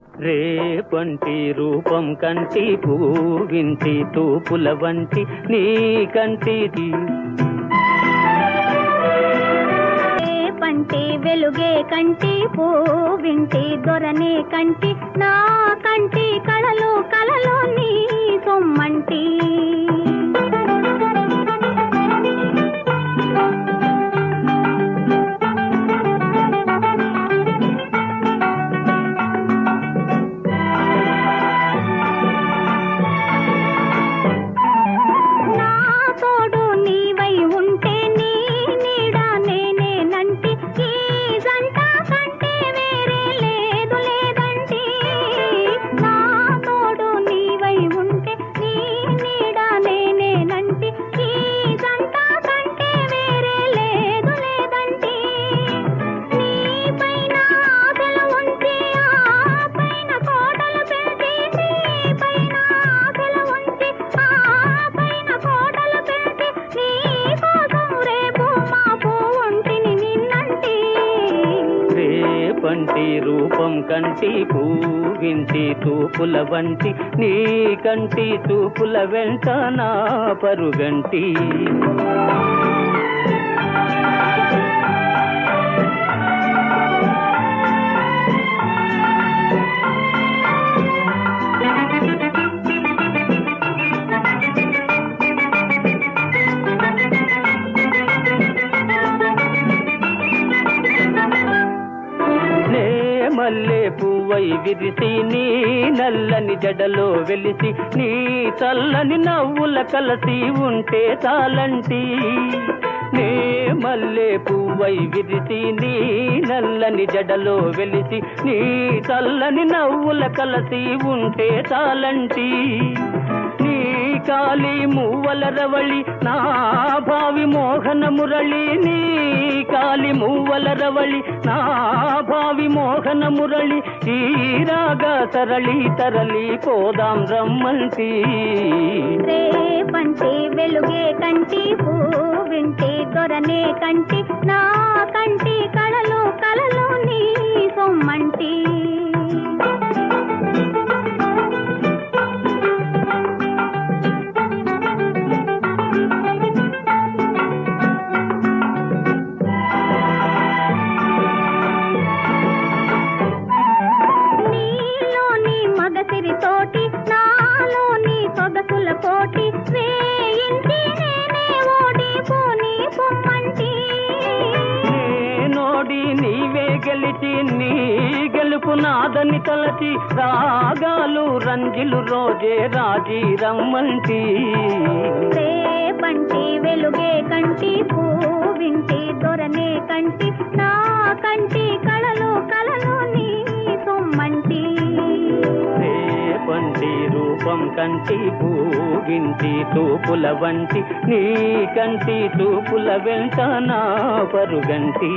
రేపంటి రూపం కంటి పూవింటి తూపుల వంటి నీ కంటి రేపంటి వెలుగే కంటి పూవింటి దొరనే కంటి నా కంటి కళలో కళలో నీ సొమ్మంటి పంటి రూపం కంటి పూవింటి తూపుల వంటి నీ కంటి తూపుల వెంట నా పరుగంటి మల్లె పువ్వై విరిసి నీ నల్లని జడలో వెలిసి నీ చల్లని నవ్వుల కలసి ఉంటే చాలంటి నే మల్లె పువ్వై విరిసి నీ నల్లని జడలో వెలిసి నీ చల్లని నవ్వుల కలసి ఉంటే చాలంటి నీ కాలి మువ్వల రవళి నా భావి మోహన మురళి నీ కాలి మువ్వల రవళి నా భావి మోహన మురళి ఈ రాగా తరళి తరలి పోదాం రమ్మంటి రేపంటి వెలుగే కంటి పూవింటి దొరనే కంటి నా కంటి కళలో కళలో నీ సొమ్మంటి తోటి నాలోని సొగసుల పోటి వేయించి నేనే ఓడిపోని పొమ్మంటి నేనోడి నీవే గెలిచి నీ గెలుపు నాదని తలచి రాగాలు రంజిలు రోజే రాజీ రమ్మంటి రేపంటి వెలుగే కంటి పూవింటి దొరనే కంటి నా కంటి కళలో కళలో నీ సొమ్మంటి పంటి రూపం కంటి పూవింటి తూపుల వంటి నీ కంటి తూపుల వెంట నా పరుగంటి